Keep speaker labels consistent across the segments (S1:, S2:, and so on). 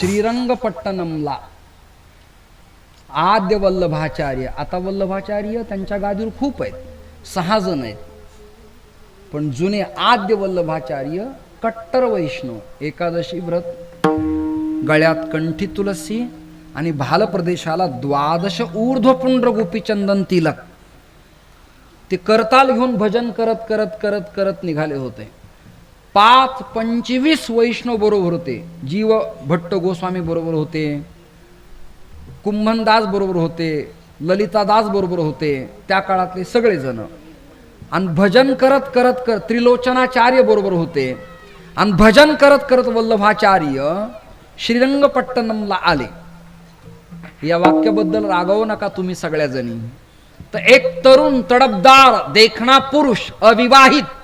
S1: श्रीरंगपट्टणमला आद्य वल्लभाचार्य, आता वल्लभाचार्य त्यांच्या गादीवर खूप आहेत, 6 जण आहेत, पण जुने आद्य वल्लभाचार्य कट्टर वैष्णव, एकादशी व्रत, गळ्यात कंठी तुलसी आणि भाल प्रदेशाला 12 ऊर्ध्वपुंड्र गोपीचंदन तिलक, ते करताल घेऊन भजन करत करत करत करत निघाले होते. 25 वैष्णव बरोबर होते, जीव भट्ट गोस्वामी बरोबर होते, कुंभनदास बरोबर होते, ललितादास बरोबर होते, त्या काळातले सगळे जण. आणि भजन करत करत करत त्रिलोचनाचार्य बरोबर होते. आणि भजन करत करत वल्लभाचार्य श्रीरंगपट्टणमला आले. या वाक्याबद्दल रागावू नका तुम्ही सगळ्या जणी. तर एक तरुण तडफदार देखणा पुरुष अविवाहित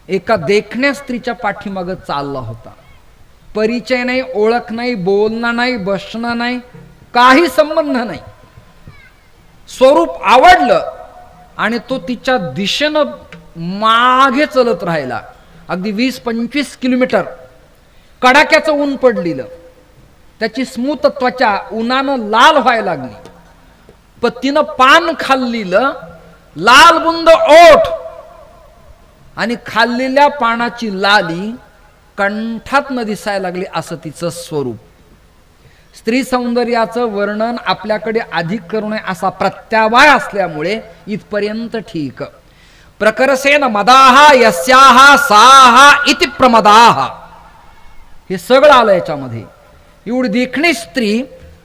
S1: एका देखण्या स्त्रीच्या पाठीमागे चालला होता. परिचय नाही, ओळख नाही, बोलणं नाही, बसणं नाही, काही संबंध नाही. स्वरूप आवडलं आणि तो तिच्या दिशेनं मागे चलत राहिला. अगदी 20-25 किलोमीटर. कडाक्याचं ऊन पडलेलं, त्याची स्मूथ त्वचा उन्हानं लाल व्हायला लागली. पत्तीनं पान खाल्लेलं, लाल बुंद ओठ आणि खाल्लेल्या पानाची लाली कंठात न दिसायला लागली असं तिचं स्वरूप. स्त्री सौंदर्याचं वर्णन आपल्याकडे अधिक करू नये असा प्रत्यावाय असल्यामुळे इथपर्यंत ठीक. प्रकरसेन मदाहा यस्याहा साहा इति प्रमदाहा, हे सगळं आलं याच्यामध्ये. एवढी देखणी स्त्री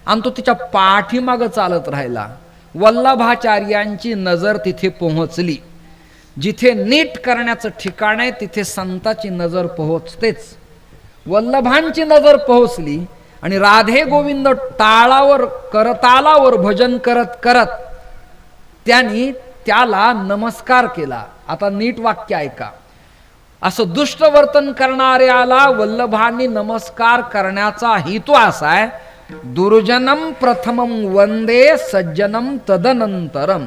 S1: आणि तो तिच्या पाठीमागं चालत राहिला. वल्लभाचार्यांची नजर तिथे पोहोचली. जिथे नीट करण्याचं ठिकाण आहे तिथे संताची नजर पोहोचतेच. वल्लभांची नजर पोहोचली आणि राधे गोविंद टाळावर करतालावर भजन करत करत त्यांनी त्याला नमस्कार केला. आता नीट वाक्य ऐका. असं दुष्ट वर्तन करणाऱ्याला वल्लभांनी नमस्कार करण्याचा हेतू असा आहे, दुर्जनम प्रथमं वंदे सज्जनम तदनंतरम.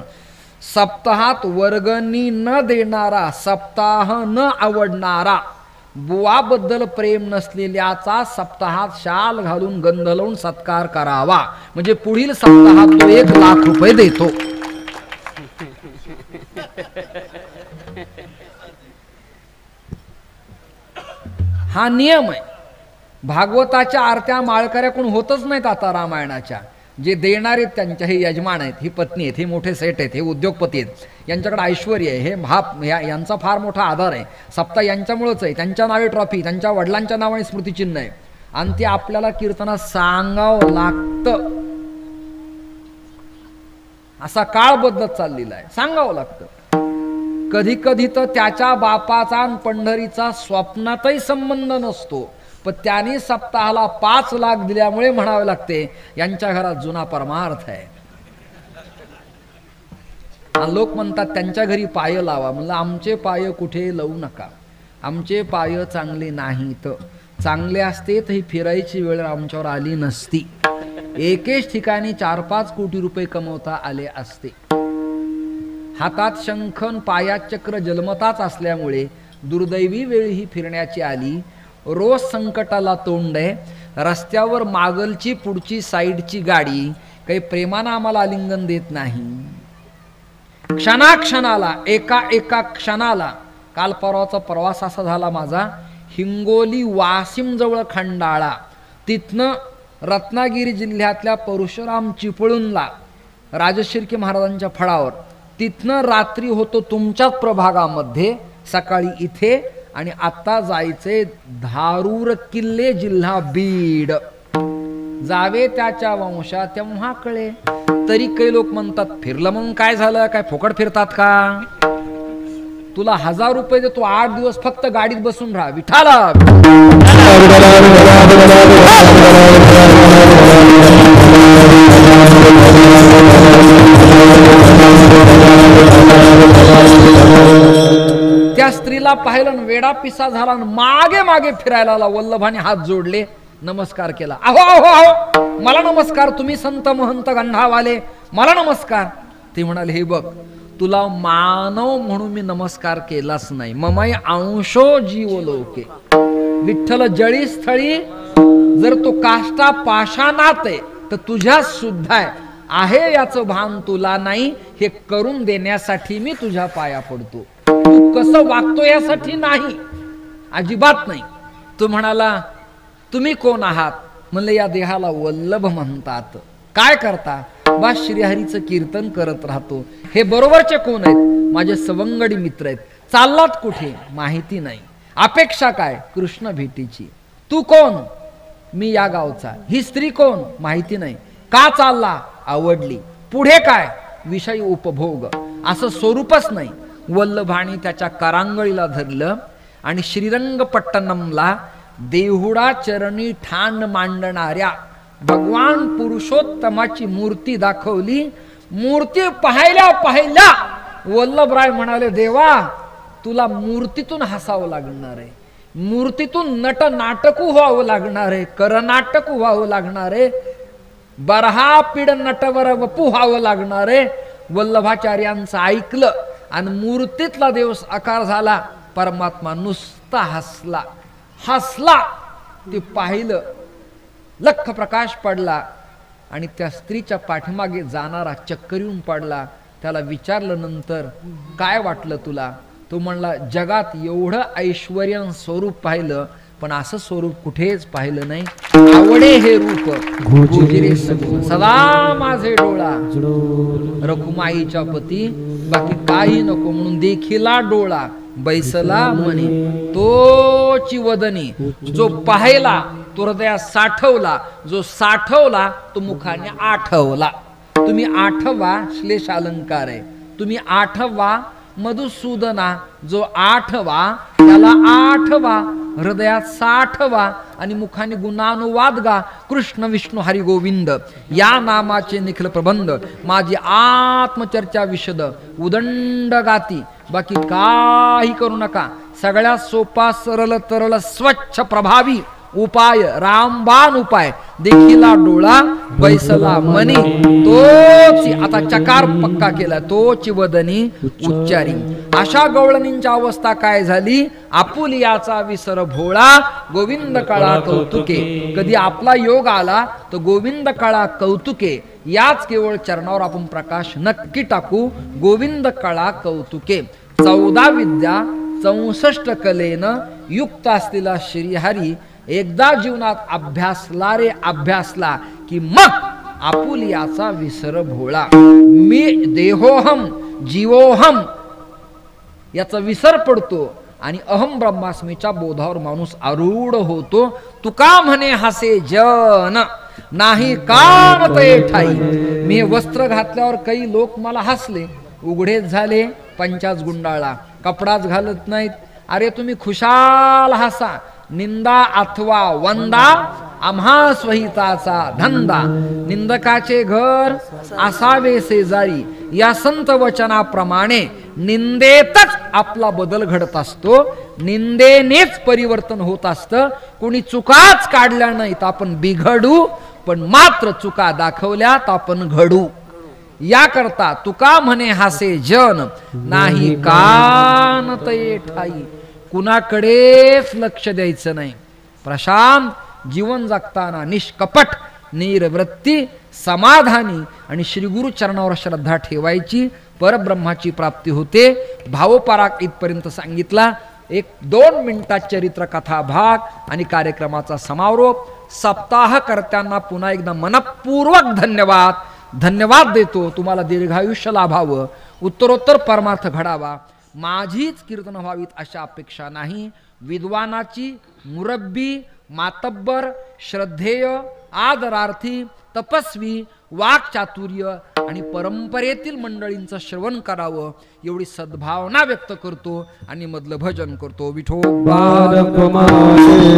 S1: सप्ताहात वर्गणी न देणारा, सप्ताह न आवडणारा, बुवाबद्दल प्रेम नसलेल्याचा सप्ताहात शाल घालून गंध लावून सत्कार करावा, म्हणजे पुढील सप्ताहात तो 1,00,000 रुपये देतो. हा नियम आहे. भागवताच्या आरत्या माळकऱ्याकडून होतच नाहीत आता रामायणाच्या. जे देणारे त्यांच्या, हे यजमान आहेत, ही पत्नी आहेत, हे मोठे सेठ आहेत, हे उद्योगपती आहेत, यांच्याकडे ऐश्वर्य आहे, हे यांचा फार मोठा आधार आहे. सप्ताह यांच्यामुळेच आहे. त्यांच्या नावे ट्रॉफी, त्यांच्या वडिलांच्या नावाने स्मृतिचिन्ह आहे. आणि ते आपल्याला कीर्तनात सांगावं लागतं. असा काळ बदलत चाललेला आहे, सांगावं लागतं. कधी कधी तर त्याच्या बापाचा आणि पंढरीचा स्वप्नातही संबंध नसतो, पण त्यांनी सप्ताहाला 5,00,000 दिल्यामुळे म्हणावे लागते यांच्या घरात जुना परमार्थ आहे. आणि लोक म्हणतात त्यांच्या घरी पाय लावा. म्हणलं आमचे पाय कुठे लावू नका, आमचे पाय चांगले नाहीत. चांगले असते तर ही फिरायची वेळ आमच्यावर आली नसती. एकेच ठिकाणी 4-5 कोटी रुपये कमवता आले असते. हातात शंखन पायात चक्र जन्मताच असल्यामुळे दुर्दैवी वेळ ही फिरण्याची आली. रोज संकटाला तोंड आहे. रस्त्यावर मागलची पुढची साईडची गाडी काही प्रेमानं आम्हाला आलिंगन देत नाही. क्षणाक्षणाला, एका क्षणाला. काल परवाचा प्रवास असा झाला माझा, हिंगोली वाशिम जवळ खंडाळा, तिथनं रत्नागिरी जिल्ह्यातल्या परशुराम चिपळूणला राजशिर्के महाराजांच्या फळावर, तिथनं रात्री होतो तुमच्याच प्रभागामध्ये, सकाळी इथे, आणि आता जायचे धारूर किल्ले, जिल्हा बीड. जावे त्याच्या वंशा तेव्हा कळे. तरी काही लोक म्हणतात फिरलं म्हणून काय झालं, काय फुकट फिरतात का? तुला 1000 रुपये देतो, 8 दिवस फक्त गाडीत बसून राहा. विठाला त्या स्त्रीला पाहिलं, वेडा पिसा झाला, मागे मागे फिरायला आला. वल्लभाने हात जोडले, नमस्कार केला. अहो अहो अहो, मला नमस्कार, तुम्ही संत महंत गंधावाले, मला नमस्कार. ते म्हणाले, हे बघ, तुला मानव म्हणून मी नमस्कार केलाच नाही. ममाई अंशो जीव लोके. विठ्ठल जळी स्थळी जर तो काष्टा पाषाणात आहे तर तुझ्यात सुद्धा आहे याचं भान तुला नाही. हे करून देण्यासाठी मी तुझ्या पाया पडतो. तू कसं वागतो यासाठी नाही, अजिबात नाही. तो म्हणाला तुम्ही कोण आहात? म्हणलं या देहाला वल्लभ म्हणतात. काय करता? बा श्रीहरीचं कीर्तन करत राहतो. हे बरोबरचे कोण आहेत? माझे सवंगडी मित्र आहेत. चाललात कुठे? माहिती नाही. अपेक्षा काय? कृष्ण भेटीची. तू कोण? मी या गावचा. ही स्त्री कोण? माहिती नाही. का चालला? आवडली. पुढे काय? विषयी उपभोग. असं स्वरूपच नाही. वल्लभाने त्याच्या करांगळीला धरलं आणि श्रीरंगपट्टणमला देहुडा चरणी ठाण मांडणाऱ्या भगवान पुरुषोत्तमाची मूर्ती दाखवली. मूर्ती पाहिल्या वल्लभराय म्हणाले, देवा तुला मूर्तीतून हसावं लागणार आहे, मूर्तीतून नट नाटकू व्हावं लागणार आहे, करनाटक व्हावं लागणार आहे, बरहा पीड नटवर वपू व्हावं लागणार आहे. वल्लभाचार्यांचं ऐकलं आणि मूर्तीतला देव आकार झाला. परमात्मा नुसता हसला. ते पाहिलं, लख प्रकाश पडला आणि त्या स्त्रीच्या पाठीमागे जाणारा चक्कर येऊन पडला. त्याला विचारलं नंतर, काय वाटलं तुला? तो म्हणला, जगात एवढं ऐश्वर्य स्वरूप पाहिलं पण असं स्वरूप कुठेच पाहिलं नाही. आवडे हे रूप गोजिरे सदा माझे डोळा. रखुमाईच्या पती बाकी काही नको म्हणून देखिला डोळा बैसला म्हणे. तोची वदनी जो पाहिला तो हृदयात साठवला, जो साठवला तो मुखाने आठवला. तुम्ही आठवा श्लेष अलंकार आहे. तुम्ही आठवा मधुसूदना, जो आठवा त्याला आठवा, हृदयात साठवा आणि मुखाने गुणानुवाद गा. कृष्ण विष्णू हरी गोविंद या नामाचे निखिल प्रबंध, माझी आत्मचर्चा विशद उदंड गाती. बाकी काही करू नका. सगळ्यात सोपा सरळ तरळ स्वच्छ प्रभावी उपाय, रामबाण उपाय. देखिला डोळा बैसला मनी, तोची आता चकार पक्का केला, तोची वदनी उच्चारी. अशा गवळणींची अवस्था काय झाली? आपुलियाचा विसर भोळा, गोविंद कळा कौतुके. कधी आपला योग आला तर गोविंद कळा कौतुके याच केवळ चरणावर आपण प्रकाश नक्की टाकू. गोविंद कळा कौतुके. 14 विद्या 64 कलेनं युक्त असलेला श्रीहरी एकदा जीवनात अभ्यासला की मग आपुलियाचा विसर भोळा. मी देहोहम जीवोहम याचा विसर पडतो आणि अहम ब्रह्मास्मीच्या बोधावर माणूस आरूढ होतो. तुका म्हणे हसे जन नाही कानते ठाई. मी वस्त्र घातल्यावर काही लोक मला हसले, उघडेच झाले, पंचाच गुंडाळा, कपडाच घालत नाहीत. अरे तुम्ही खुशाल हसा. निंदा अथवा वंदा आम्हा स्वहिताचा धंदा. निंदकाचे घर असावे शेजारी. या संत वचनाप्रमाणे निंदेतच आपला बदल घडत असतो, निंदेनेच परिवर्तन होत असतं. कोणी चुकाच काढल्या नाहीत आपण बिघडू, पण मात्र चुका दाखवल्या तर आपण घडू. याकरता तुका म्हणे हासे जन नाही कान ते ठाई. कुणाकडेच लक्ष द्यायचं नाही. प्रशांत जीवन जगताना निष्कपट निर्वृत्ती समाधानी आणि श्री गुरु चरणावर श्रद्धा ठेवायची. परब्रह्माची प्राप्ती होते. भावपराग इथपर्यंत सांगितला. 1-2 मिनिटात चरित्र कथा भाग आणि कार्यक्रमाचा समारोप. सप्ताह करत्यांना पुन्हा एकदा मनपूर्वक धन्यवाद देतो. तुम्हाला दीर्घायुष्य लाभावं, उत्तरोत्तर परमार्थ घडावा, माझीच कीर्तन व्हावीत अशा अपेक्षा नाही. विद्वानाची, मुरब्बी, मातब्बर, श्रद्धेय, आदरार्थी, तपस्वी, वाक्चातुर्य आणि परंपरेतील मंडळींचं श्रवण करावं एवढी सद्भावना व्यक्त करतो आणि मधलं भजन करतो. विठोबा
S2: Kumar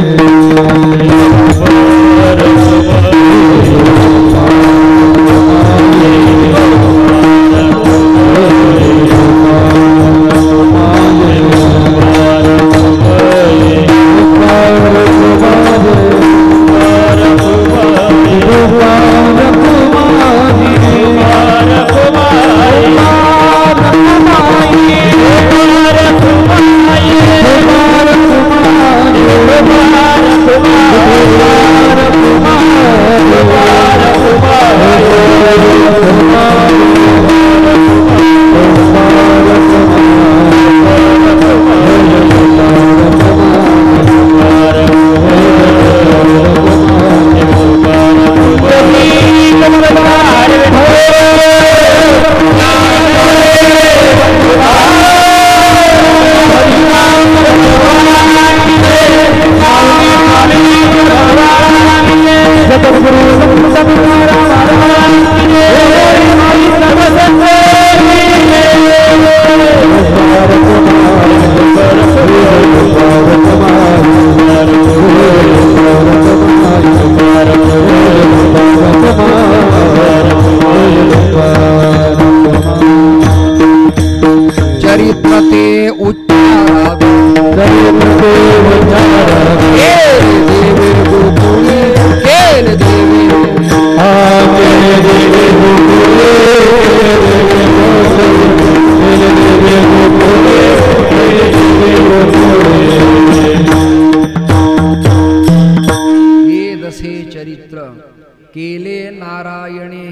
S1: केले नारायणे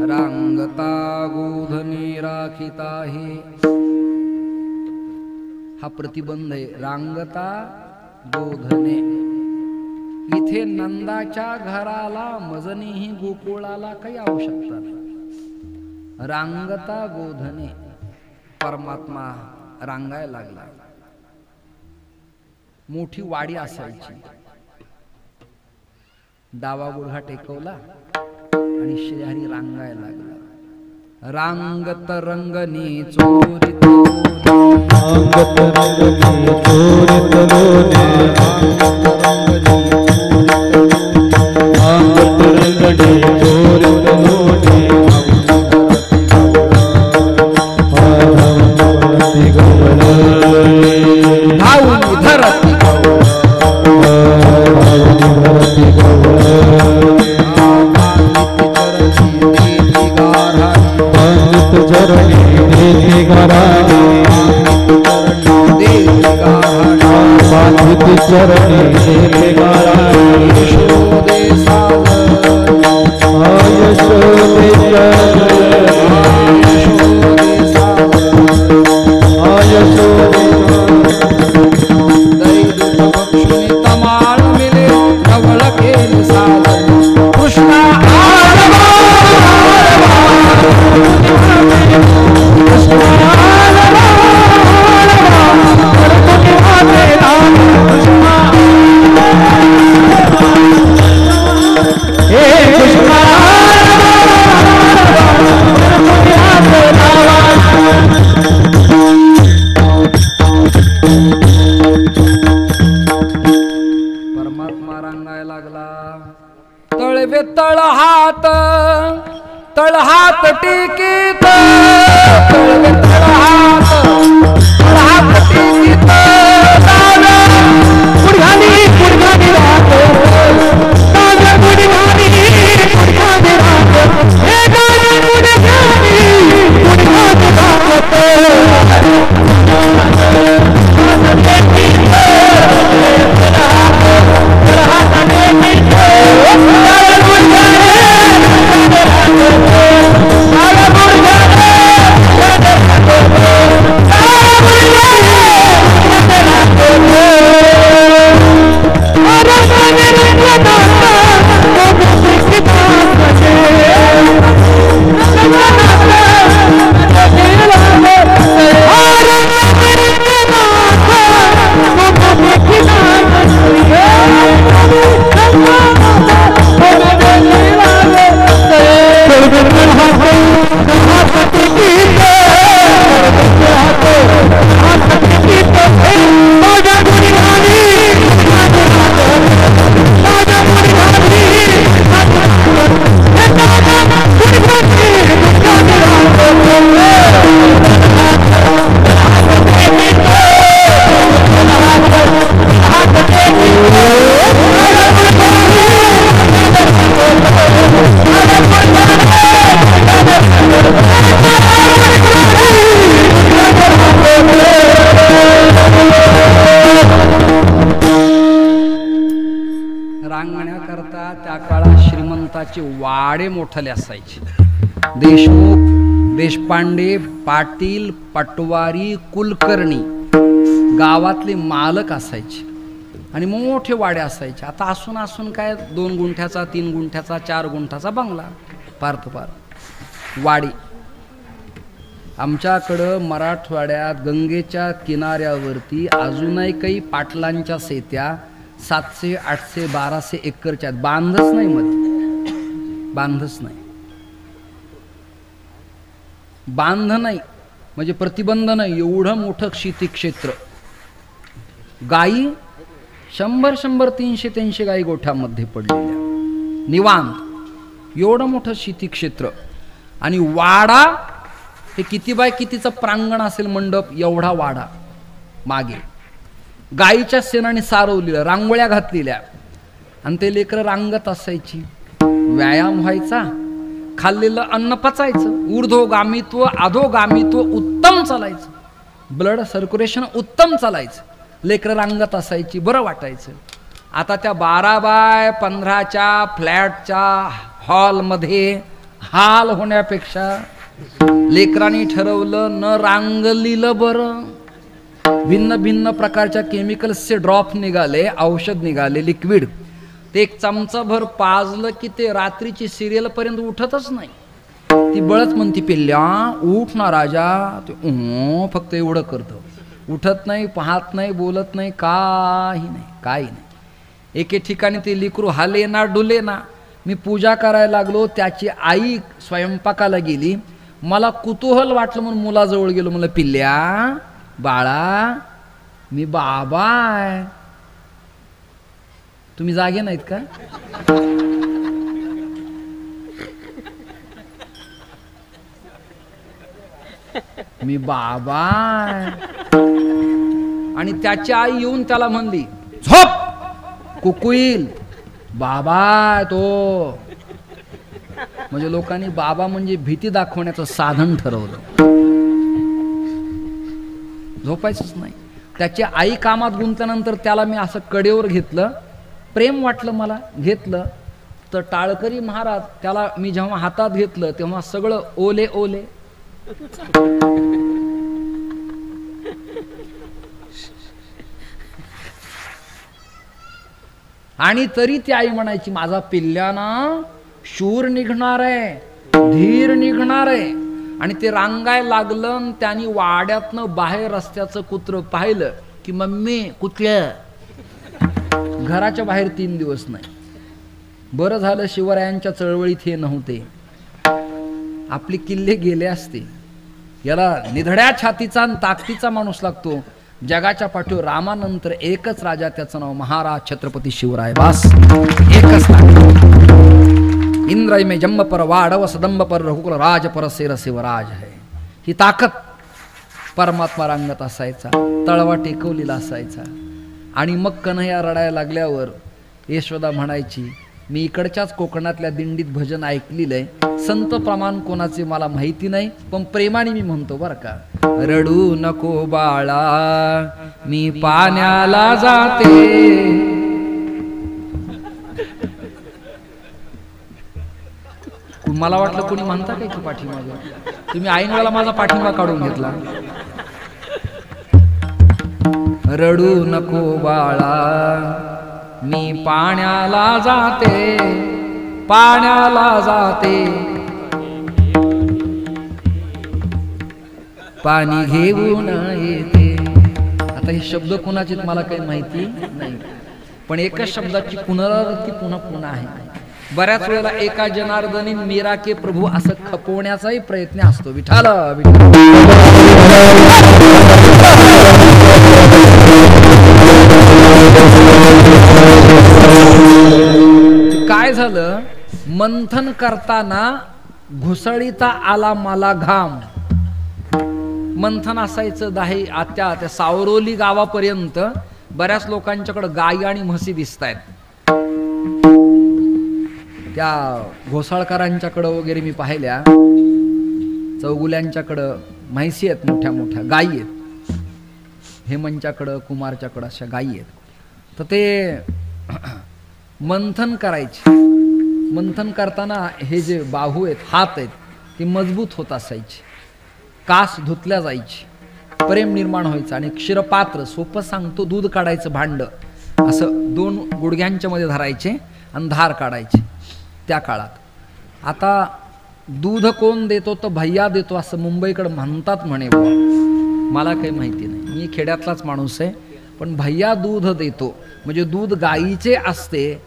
S1: रांगता गोधनी राखिता आहे. हा प्रतिबंध आहे. रांगता गोधने. इथे नंदाच्या घराला मजनीही गोकुळाला काही आवश्यकता नाही. रांगता गोधने. परमात्मा रांगायला लागला. मोठी वाडी असायची. डावा गुढा टेकवला आणि श्रीहरी रांगायला लागला. रांगत रंगनी चोरित रांगत रंगनी चोरित लोने रांगत रंगनी चोरित लोने धावून धरती चरणी यशोदे तमाळ मिले नवळ केले साधन कृष्णा तळहात टिकीत तळवे तळहात टिकीत पुढानी पुढानी राहतो पुढानी पुढानी राहतो हे गाणी पुढानी पुढानी वाडे मोठले असायचे. देशमुख, देशपांडे, पाटील, पटवारी, कुलकर्णी गावातले मालक असायचे आणि मोठे वाडे असायचे. आता असून असून काय 2 गुंठ्याचा 3 गुंठ्याचा 4 गुंठ्याचा बंगला पार वाडी. आमच्याकडं मराठवाड्यात गंगेच्या किनाऱ्यावरती अजूनही काही पाटलांच्या शेत्या 700, 800, 1200 एकरच्या बांधच नाही. मध्ये बांधच नाही. बांध नाही म्हणजे प्रतिबंध नाही. एवढं मोठं शेती क्षेत्र. गायी 100, 300, 300 गायी गोठ्यामध्ये पडलेल्या निवांत. एवढं मोठं शेती क्षेत्र आणि वाडा हे किती बाय कितीचं प्रांगण असेल. मंडप एवढा वाडा. मागे गायीच्या शेणाने सारवलेलं, रांगोळ्या घातलेल्या आणि ते लेकरं रांगत असायची. व्यायाम व्हायचा. खाल्लेलं अन्न पचायचं. ऊर्ध्वगामित्व अधोगामित्व उत्तम चालायचं. ब्लड सर्क्युलेशन उत्तम चालायचं. लेकरं रांगत असायची. बरं वाटायचं. आता त्या 12 बाय 15च्या फ्लॅटच्या हॉलमध्ये हाल होण्यापेक्षा लेकरांनी ठरवलं न रांगलीलं बरं. भिन्न भिन्न प्रकारच्या केमिकल्सचे ड्रॉप निघाले, औषध निघाले, लिक्विड. ते एक चमचाभर पाजलं की ते रात्रीची सिरियल पर्यंत उठतच नाही. ती बळच म्हणती, पिल्ल्या उठ ना राजा. ते फक्त एवढं करतं, उठत नाही, पाहत नाही, बोलत नाही, काही नाही, काही नाही. एके ठिकाणी ते लिकरू हाले ना डुले ना. मी पूजा करायला लागलो, त्याची आई स्वयंपाकाला गेली. मला कुतूहल वाटलं म्हणून मुलाजवळ गेलो. म्हणलं, पिल्ल्या बाळा मी बाबा आहे, तुम्ही जागे नाहीत का? मी बाबा आहे. आणि त्याची आई येऊन त्याला म्हणली, झोप, कुकुईल, बाबा आहे तो. म्हणजे लोकांनी बाबा म्हणजे भीती दाखवण्याचं साधन ठरवलं. झोपायचंच नाही. त्याची आई कामात गुंतल्यानंतर त्याला मी असं कडेवर घेतलं, प्रेम वाटलं मला, घेतलं. तर टाळकरी महाराज त्याला मी जेव्हा हातात घेतलं तेव्हा सगळं ओले ओले. आणि तरी ती आई म्हणायची, माझा पिल्ल्याना शूर निघणार आहे, धीर निघणार आहे. आणि ते रांगायला लागलं. त्यांनी वाड्यातनं बाहेर रस्त्याचं कुत्र पाहिलं की मम्मी कुठल्या, घराच्या बाहेर 3 दिवस नाही. बरं झालं शिवरायांच्या चळवळीत हे नव्हते, आपले किल्ले गेले असते. याला निधड्या छातीचा आणि ताकदीचा माणूस लागतो. जगाच्या पाठीवर रामानंतर एकच राजा, त्याचं नाव महाराज छत्रपती शिवराय. बास, एकच इंद्र में जंब पर वाडव सदंब पर रघुकुल राज पर सेर शिवराज है. ही ताकद परमात्मा रांगत असायचा, तळवा टेकवलेला असायचा. आणि मग कन्हैया रडायला लागल्यावर यशोदा म्हणायची, मी इकडच्याच कोकणातल्या दिंडीत भजन ऐकलेलं आहे, संत प्रमाण कोणाचे मला माहिती नाही, पण प्रेमाने मी म्हणतो बरं का. रडू नको बाळा मी पाण्याला जाते. मला वाटलं कोणी म्हणता काय की पाठीमागं, तुम्ही ऐन वेळेला माझा पाठिंबा काढून घेतला. रडू नको बाळा मी पाण्याला जाते, पाण्याला जाते, पाणी घेऊन येते. आता हे शब्द कुणाचे मला काही माहिती नाही, पण एकच शब्दाची पुनरावृत्ती पुन्हा पुन्हा आहे. बऱ्याच वेळेला एका जनार्दनी मीरा के प्रभू असं खपवण्याचाही प्रयत्न असतो. विठाल काय झालं, मंथन करताना घुसळीता आला मला घाम. मंथन असायचं दाही त्या सावरोली गावापर्यंत. बऱ्याच लोकांच्याकडे गायी आणि म्हशी दिसत आहेत. त्या घोसाळकरांच्याकडं वगैरे मी पाहिल्या, चौगुल्यांच्याकडं म्हैसी आहेत, मोठ्या मोठ्या गायी आहेत, हेमंतच्याकडं कुमारच्याकडं अशा गायी आहेत. तर ते मंथन करायचे. मंथन करताना हे जे बाहू आहेत, हात आहेत, ते मजबूत होत असायचे, कास धुतल्या जायची, प्रेम निर्माण व्हायचं. आणि क्षीरपात्र, सोपं सांगतो, दूध काढायचं भांड असं 2 गुडघ्यांच्या मध्ये धरायचे आणि धार काढायचे त्या काळात. आता दूध कोण देतो तर भैया देतो असं मुंबईकडे म्हणतात म्हणे. मला काही माहिती नाही, मी खेड्यातलाच माणूस आहे. पण भैया दूध देतो म्हणजे दूध गाईचे असते.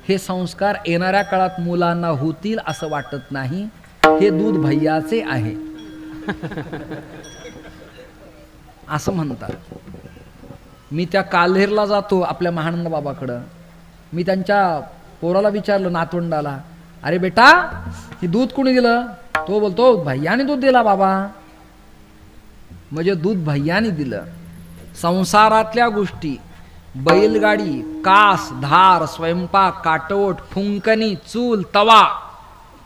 S1: हे संस्कार येणाऱ्या काळात मुलांना होतील असं वाटत नाही. हे दूध भैयाचे आहे असं म्हणतात. मी त्या काल्हेरला जातो आपल्या महानंद बाबाकडं. मी त्यांच्या पोराला विचारलं, नातवंडाला, अरे बेटा हे दूध कोणी दिलं? तो बोलतो भैयाने दूध दिला बाबा. म्हणजे दूध भैयाने दिलं. संसारातल्या गोष्टी, बैलगाडी, कास, धार, स्वयंपाक, काटवट, फुंकणी, चूल, तवा,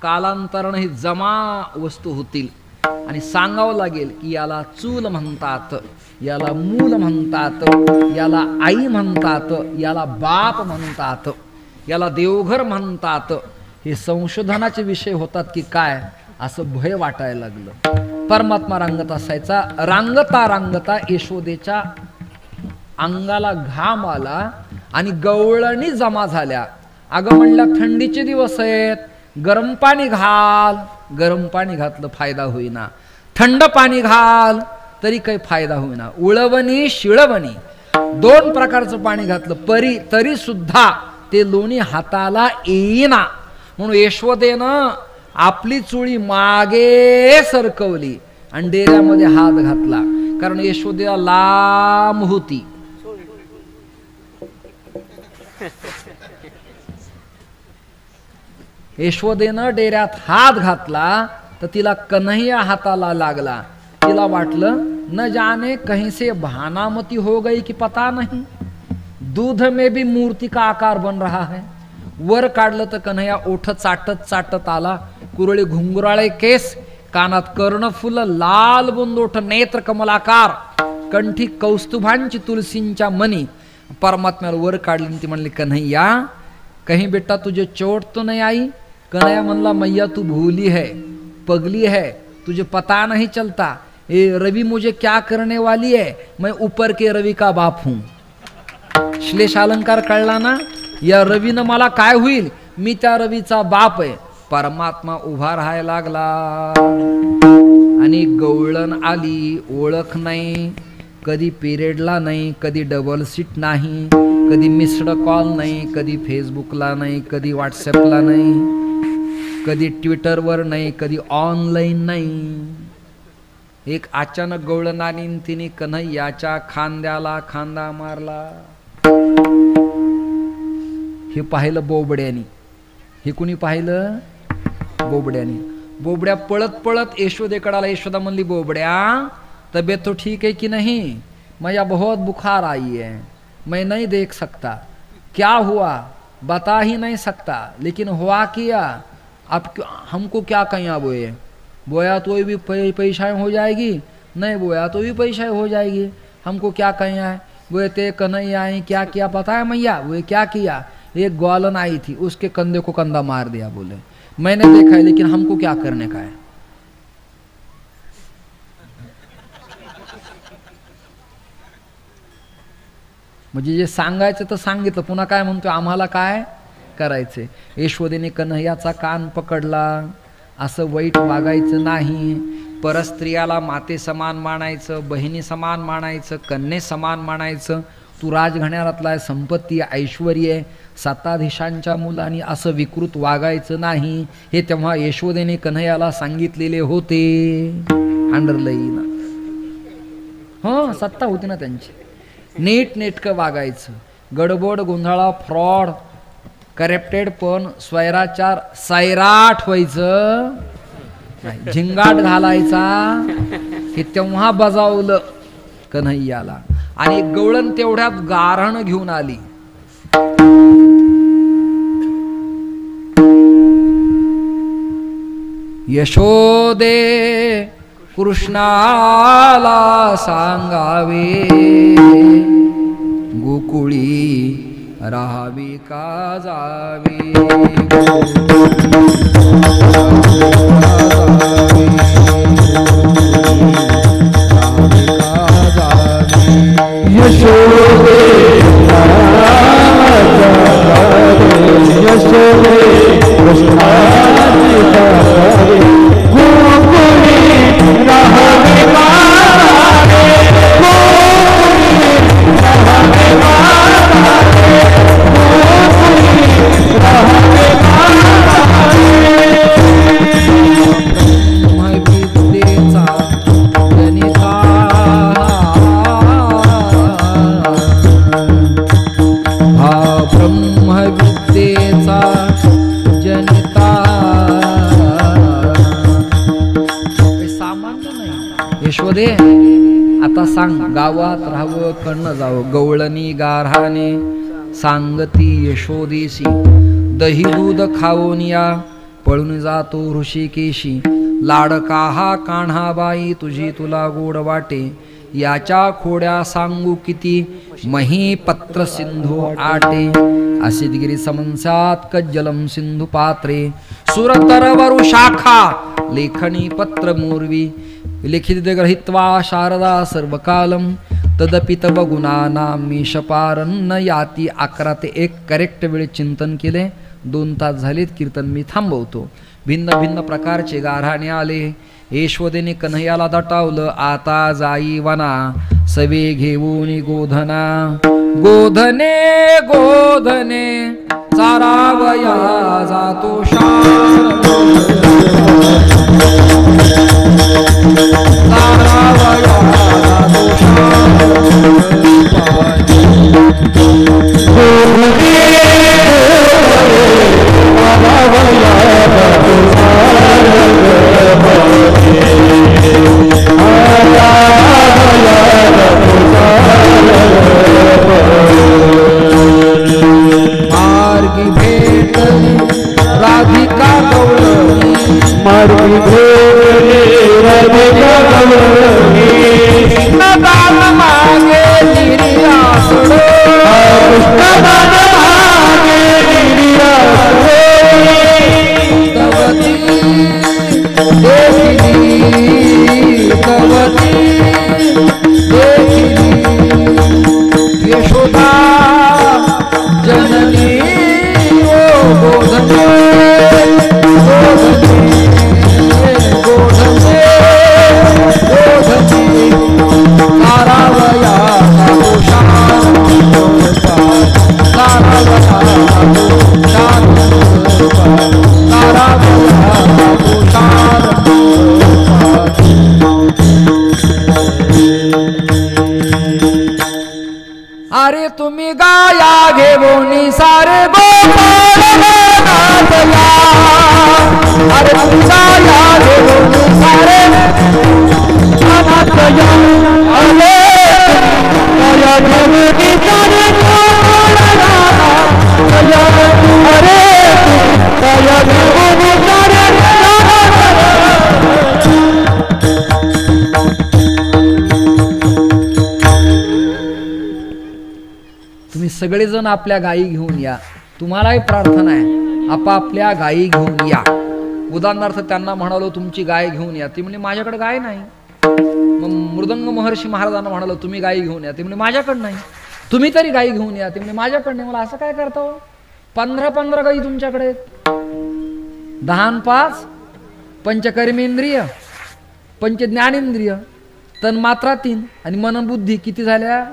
S1: कालांतराने हे जमा वस्तू होतील. आणि सांगावं लागेल की याला चूल म्हणतात, याला मूल म्हणतात, याला आई म्हणतात, याला बाप म्हणतात, याला देवघर म्हणतात. हे संशोधनाचे विषय होतात की काय असं भय वाटायला लागलं. परमात्मा रांगत असायचा. रांगता रांगता यशोदेच्या अंगाला घाम आला आणि गवळणी जमा झाल्या. अगं म्हणल्या थंडीचे दिवस आहेत, गरम पाणी घाल. गरम पाणी घातलं फायदा होईना, थंड पाणी घाल तरी काही फायदा होईना. उळवणी शिळवणी दोन प्रकारचं पाणी घातलं तरी सुद्धा ते लोणी हाताला येईना. म्हणून यशोदेनं आपली चुळी मागे सरकवली आणि डेऱ्यामध्ये हात घातला, कारण यशोदेला लांब होती. यशोदेनं डेऱ्यात हात घातला तर तिला कन्हैया हाताला लागला. तिला वाटलं न जाने कहीं से भानामती हो गई कि पता नहीं, दूध में भी मूर्ति का आकार बन रहा है. वर काढलं तर कन्हैया ओठ चाटत चाटत आला. कुरळे घुंगराळे केस, कानात कर्णफुल, लाल बुंदोठ, नेत्र कमलाकार, कंठी कौस्तुभांची तुलसींच्या मणी. परमात्म्याला वर काढली. ती म्हणली कन्हैया कहीं बेटा तुझे चोट तो नहीं आई. कन्हैया म्हणला मैया तू भूली है, पगली है, तुझे पता नहीं चलता. ये रवि मुझे क्या करने वाली है, मैं ऊपर के रवि का बाप हूं. श्लेष अलंकार कळला ना. या रवीनं मला काय होईल, मी त्या रवीचा बाप आहे. परमात्मा उभा राहायला लागला आणि गवळण आली. ओळख नाही, कधी पिरियडला नाही, कधी डबल सीट नाही, कधी मिस्ड कॉल नाही, कधी फेसबुकला नाही, कधी व्हॉट्सअपला नाही, कधी ट्विटरवर नाही, कधी ऑनलाईन नाही. एक अचानक गवळण आली. तिने कन्हैयाच्या खांद्याला खांदा मारला. हे पाहिलं बोबड्यानी. हे कुणी पाहिलं? बोबड्यानी. बोबड्या पळत पळत यशोदेकडाला. यशोदा म्हणली बोबड्या तबीयत तो ठीक है कि नहीं, मुझे बहुत बुखार आई है, मैं नहीं देख सकता, क्या हुआ बता ही नहीं सकता, लेकिन हुआ क्या, अब हमको क्या कहीं अब बोए, बोया तो भी पैसा हो जाएगी, नहीं बोया तो भी पैसा हो जाएगी, हमको क्या कहीं आए. बोए ते कन्हैया आई, क्या किया पता है मैया. बोए क्या किया, एक ग्वालन आई थी, उसके कंधे को कंधा मार दिया. बोले मैंने देखा है, लेकिन हमको क्या करने का है. म्हणजे जे सांगायचं तर सांगितलं, पुन्हा काय म्हणतो आम्हाला काय करायचे. यशोदेने कन्हैयाचा कान पकडला. असं वाईट वागायचं नाही. परस्त्रियाला माते समान मानायचं, बहिणी समान मानायचं, कन्ये समान मानायचं. तू राजघराण्यातला आहे, संपत्ती ऐश्वर्य, सत्ताधीशांच्या मुलांनी असं विकृत वागायचं नाही. हे तेव्हा यशोदेने कन्हैयाला सांगितलेले होते. अंडरलाईन. हो सत्ता होती ना त्यांची. नीट नेटकं वागायचं. गडबड गोंधळा, फ्रॉड, करप्टेड पण स्वैराचार सैराट व्हायचं नाही. झिंगाट घालायचा हे तेव्हा बजावलं कन्हैयाला. आणि गवळण तेवढ्यात गारहण घेऊन आली. यशोदे कृष्णाला सांगावे, गोकुळी राहावी का जावी.
S2: यशोदे यशोदे कृष्णाची गावे, गोकुळी राहावी का जावी, गोकुळी राहावी का जावी.
S1: विद्येचा गणिता हा ब्रह्मविद्येचा जनिता. सामान्य नाही. यशोदे आता सांग, गावात राहावं कण जावं, गवळणी गारहाने सांगती यशोदेशी. दही दूध खाऊन या, पळून जातो ऋषिकेशी. लाडका हा कान्हाबाई तुझी तुला गोड वाटे, याच्या खोड्या सांगू किती, मही पत्र सिंधू आटे. असितगिरी समंसात कज्जलम सिंधु पात्रे सुरतरवरु शाखा लेखनी पत्र मूर्वी लिखित ग्रहित्वा शारदा सर्वकालम तदपि तव गुणानां मीशपारन्न याती. 11 ते 1 करेक्ट वेळी चिंतन केले. 2 तास झालेत कीर्तन मी थांबवतो. भिन्न भिन्न प्रकारचे गाऱ्हाणे आले. यशोदेने कन्हैयाला दटावलं. आता जाई वना सवे घेऊन गोधना. गोधने गोधने चारावया जातो चारावया मार्गी भेटली राधिका गवळणी. मार्गी भेटली राधिका गवळणी. कृष्णदान मागे निर्यासड. कृष्णदान मागे निर्यासड. तवती देखिली तवती देखिली यशोदा जननी ओ गोधने गोधने गोधने गोधने तारावया अरे तुम्ही गाया घेऊनी सारे गोपाळ नाचया. अरे तुम्ही गाया घेऊनी सारे नाचया. अरे गाया घेऊनी सारे गोपाळ नाचया. अरे गाया घेऊनी सारे तुम्ही सगळेजण आपल्या गायी घेऊन या. तुम्हालाही प्रार्थना आहे आपापल्या गायी घेऊन या. उदाहरणार्थ त्यांना म्हणालो तुमची गाय घेऊन या. ती म्हणजे माझ्याकडे गाय नाही. मग मृदंग महर्षी महाराजांना म्हणालो तुम्ही गायी घेऊन या. ते म्हणजे माझ्याकडे नाही. तुम्ही तरी गायी घेऊन या. ते म्हणजे माझ्याकडे नाही. मला असं काय करता हो? 15 गायी तुमच्याकडे आहेत. 10 5 पंचकर्मेंद्रिय पंचज्ञानेंद्रिय तन्मात्रा 3 आणि मनबुद्धी किती झाल्या?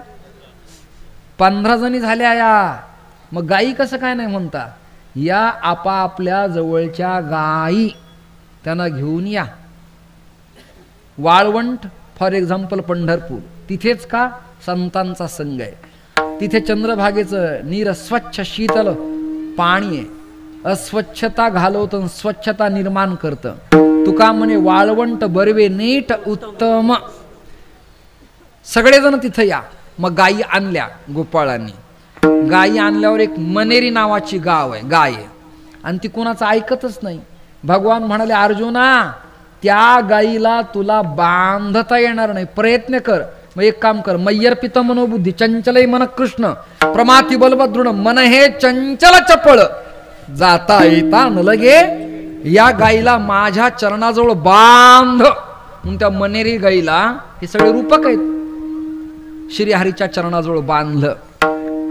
S1: 15 जणी झाल्या या. मग गायी कसं काय नाही म्हणता? या आपापल्या जवळच्या गायी त्यांना घेऊन या. वाळवंट फॉर एक्झाम्पल पंढरपूर तिथेच का संतांचा संघ आहे. तिथे चंद्रभागेचं नीर स्वच्छ शीतल पाणी आहे. अस्वच्छता घालवतं स्वच्छता निर्माण करतं. तुका म्हणे वाळवंट बरवे नीट उत्तम. सगळेजण तिथं या. मग गायी आणल्या गोपाळांनी. गायी आणल्यावर एक मनेरी नावाची गाय आहे आणि ती कोणाचं ऐकतच नाही. भगवान म्हणाले अर्जुना त्या गायीला तुला बांधता येणार नाही. प्रयत्न कर. मग एक काम कर. मय्यर पित मनोबुद्धी चंचलई मन कृष्ण प्रमाती बलभद्रुण मन हे चंचल चपळ जाता येता न लगे. या गायीला माझ्या चरणाजवळ बांध. म्हणून त्या मनेरी गायीला हे सगळे रूपक आहेत. श्रीहरीच्या चरणाजवळ बांधलं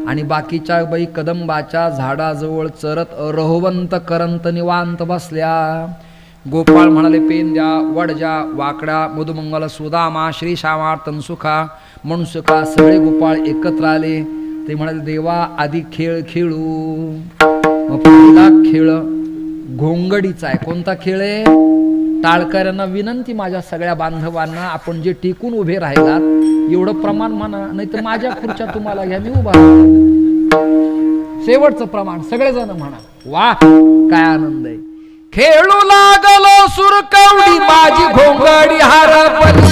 S1: आणि बाकीच्या बाई कदंबाच्या झाडाजवळ चरत रहोवंत करंत निवांत बसल्या. गोपाळ म्हणाले पेंद्या वडजा वाकड्या मधुमंगल सुदामा श्रीश्यामा तनसुखा मनसुखा सगळे गोपाळ एकत्र आले. ते म्हणाले देवा आधी खेळ खेळू. मग पहिला खेळ घोंगडीचा आहे. कोणता खेळ आहे? टाळकऱ्यांना विनंती माझ्या सगळ्या बांधवांना आपण जे टिकून उभे राहिलात एवढं प्रमाण म्हणा नाही तर माझ्या खुर्च्या तुम्हाला घ्या मी उभा. शेवटचं प्रमाण सगळेजण म्हणा. वा काय आनंद आहे. खेळू लागलो सुरकवडी माझी घोंगडी हारपली.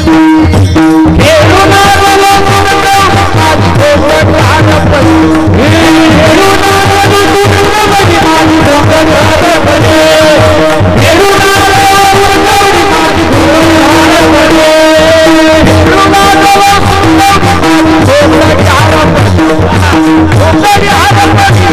S1: खेळू लागलो सुरकवडी माझी घोंगडी हारपली. खेळू लागलो सुरकवडी माझी घोंगडी हारपली. खेळू लागलो सुरकवडी माझी घोंगडी हारपली. खेळू लागलो सुरकवडी माझी घोंगडी हारपली. घोंगडी हारपली.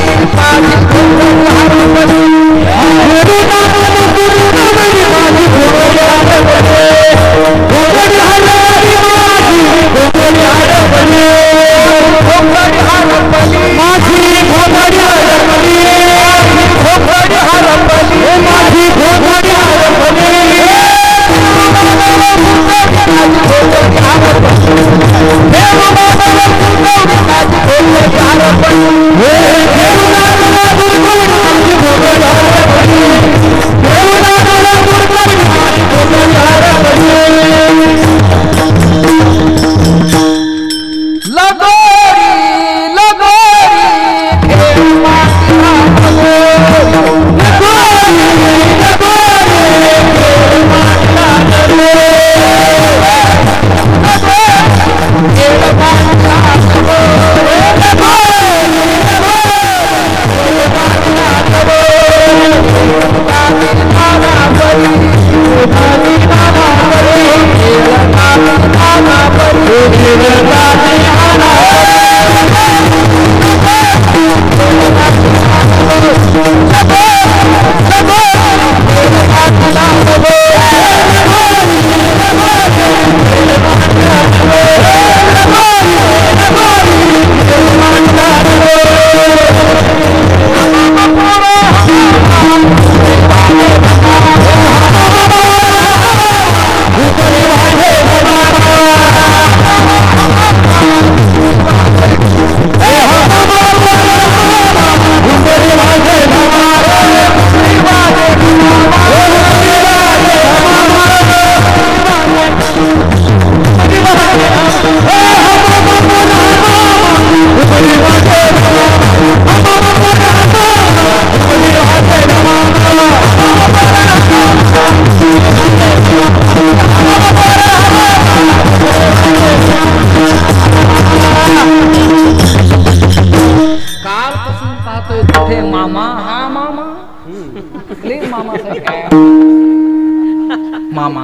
S1: मामा,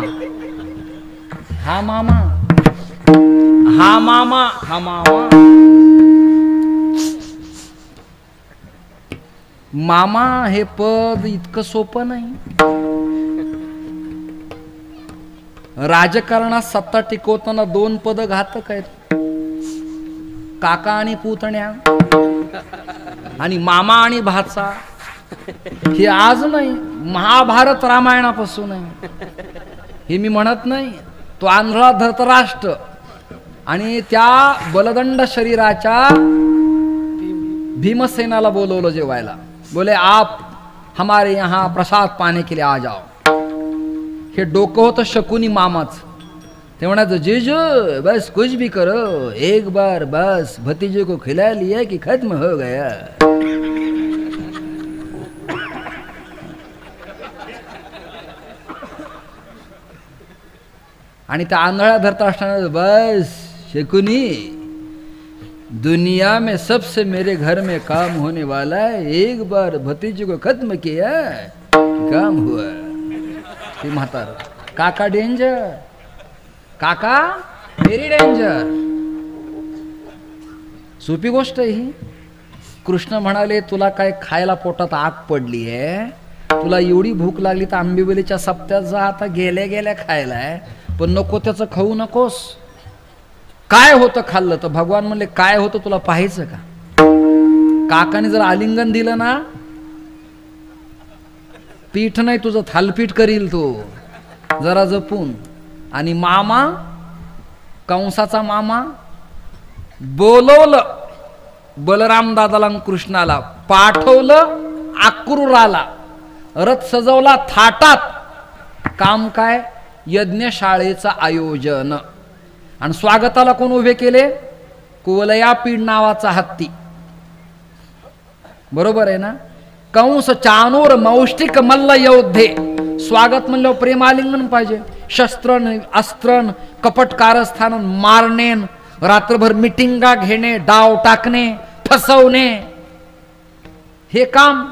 S1: हा मामा, हा मामा, हा मामा. मामा हे पद इतकं सोपं नाही. राजकारणात सत्ता टिकवताना 2 पद घातक आहेत, काका आणि पुतण्या आणि मामा आणि भाचा. हे आज नाही, महाभारत रामायणापासून आहे. हे मी म्हणत नाही. तो आंधळा धृतराष्ट्र आणि त्या बलदंड शरीराच्या भीमसेनाला बोलवलं जेवायला. बोले आप हमारे यहाँ प्रसाद पाने के लिए आ जाओ. हे डोकं होतं शकुनी मामाच. ते म्हणायचं जीजू बस कुछ भी करो, एक बार बस भतीजे को खिला लिया कि खत्म हो गया. आणि त्या आंधळ्या धरता बस शकुनी, दुनिया में सबसे मेरे घर में काम होने वाला है, एक बार भतीजे को खत्म किया काम हुआ. ते म्हातार काका डेंजर, काका व्हेरी डेंजर. सोपी गोष्ट ही. कृष्ण म्हणाले तुला काय खायला पोटात आग पडली आहे, तुला एवढी भूक लागली तर आंबिवलीच्या सप्त्यात जा, आता गेल्या गेल्या खायलाय, पण नको त्याचं खाऊ नकोस. काय होतं खाल्लं तर भगवान म्हणले काय होतं तुला पाहायचं का. काकाने जर आलिंगन दिलं ना, पीठ नाही तुझं थालपीठ करील तो, जरा जपून. आणि मामा, कंसाचा मामा, बोलवलं बलराम दादाला कृष्णाला, पाठवलं अक्रूराला, रथ सजवला थाटात. काम काय, यज्ञशाळेचं आयोजन. आणि स्वागताला कोण उभे केले, कुवलयापीड नावाचा हत्ती. बरोबर आहे ना. कंस चानूर मौष्टिक मल्ल योद्धे. स्वागत म्हणलं प्रेमालिंगन पाहिजे. शस्त्रन अस्त्रन कपट कारस्थान मारणे, रात्रभर मिटिंगा घेणे, डाव टाकणे, फसवणे, हे काम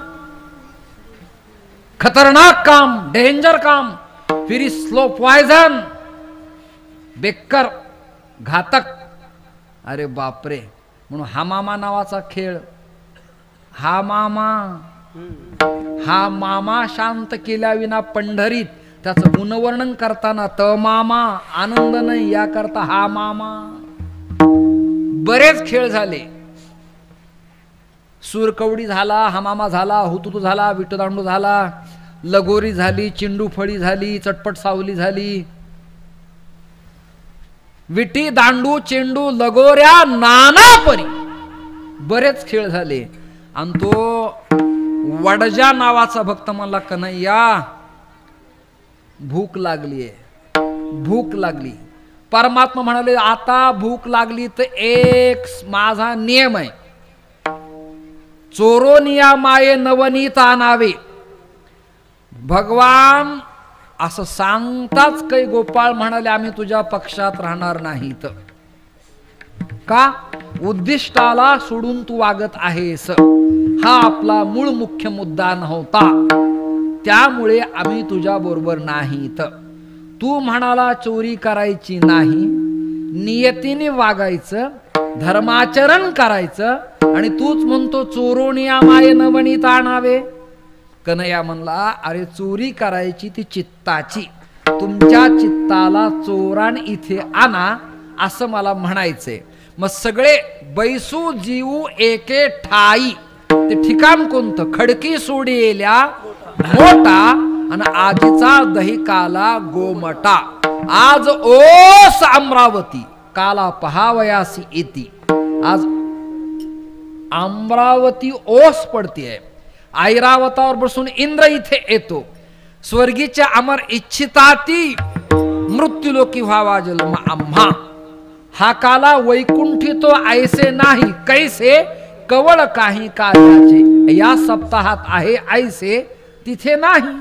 S1: खतरनाक काम, डेंजर काम. फिर स्लो पॉइजन, बेकर घातक. अरे बापरे. म्हणून हा मामा नावाचा खेळ. हा मामा, हा मामा शांत केल्याविना पंढरीत त्याचं गुणवर्णन करताना त मामा आनंद नाही, याकरता हा मामा. बरेच खेळ झाले. सूरकवडी झाला, हा मामा झाला, हुतुतू झाला, विटदांडू झाला, लगोरी झाली, चिंडू फळी झाली, चटपट सावली झाली. विटी दांडू चेंडू लगोऱ्या नाना परी बरेच खेळ झाले. आणि तो वडजा नावाचा भक्त म्हणला कन्हैया भूक लागलीये, भूक लागली. परमात्मा म्हणाले आता भूक लागली तर एक माझा नियम आहे, चोरोनिया माये नवनीत आणावे. भगवान असं सांगताच काही गोपाळ म्हणाले आम्ही तुझ्या पक्षात राहणार नाहीत. का? उद्दिष्टाला सोडून तू वागत आहेस, हा आपला मूळ मुख्य मुद्दा नव्हता, त्यामुळे आम्ही तुझ्या बरोबर नाहीत. तू म्हणाला चोरी करायची नाही, नियतीने वागायचं, धर्माचरण करायचं, आणि तूच म्हणतो चोरोनिया माये नवनीत आणावे. कन्हैया म्हणला अरे चोरी करायची ती चित्ताची, तुमच्या चित्ताला चोरान इथे आणा असं मला म्हणायचंय. मग सगळे बैसू जीवू एके ठाई, ते ठिकाण कोणतं? खडकी सोडियेल्या मोठा आणि आजीचा दहिकाला गोमटा. आज ओस अमरावती, काला पहावयासी येती. आज अमरावती ओस पडतीये. ऐरावतावर बसून इंद्र इथे येतो. स्वर्गीच्या अमर इच्छिताती मृत्यूलोकी व्हावा जन्म आम्हा. हा काला वैकुंठी तो ऐसे नाही कैसे, कवळ काही कार्याचे या सप्ताहात आहे ऐसे तिथे नाही.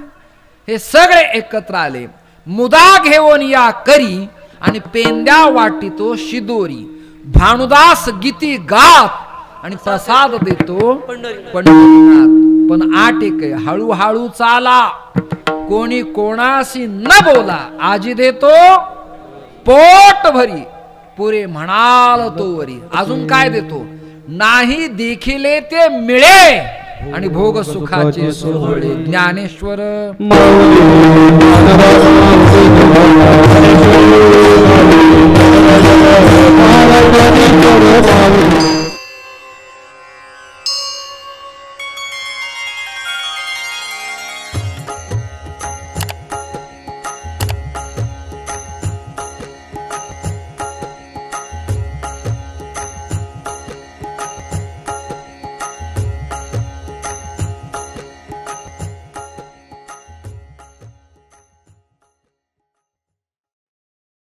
S1: हे सगळे एकत्र आले. मुदा घेऊन या करी आणि पेंद्या वाटितो शिदोरी. भानुदास गीती गात आणि प्रसाद देतो पंढरीनाथ. पण आट एक हळूहळू चाला, कोणी कोणाशी न बोला आजी देतो पोट भरी पुरे म्हणाल तो वरी. अजून काय देतो? नाही देखिले ते मिळे आणि भोग सुखाचे सोहळे. ज्ञानेश्वर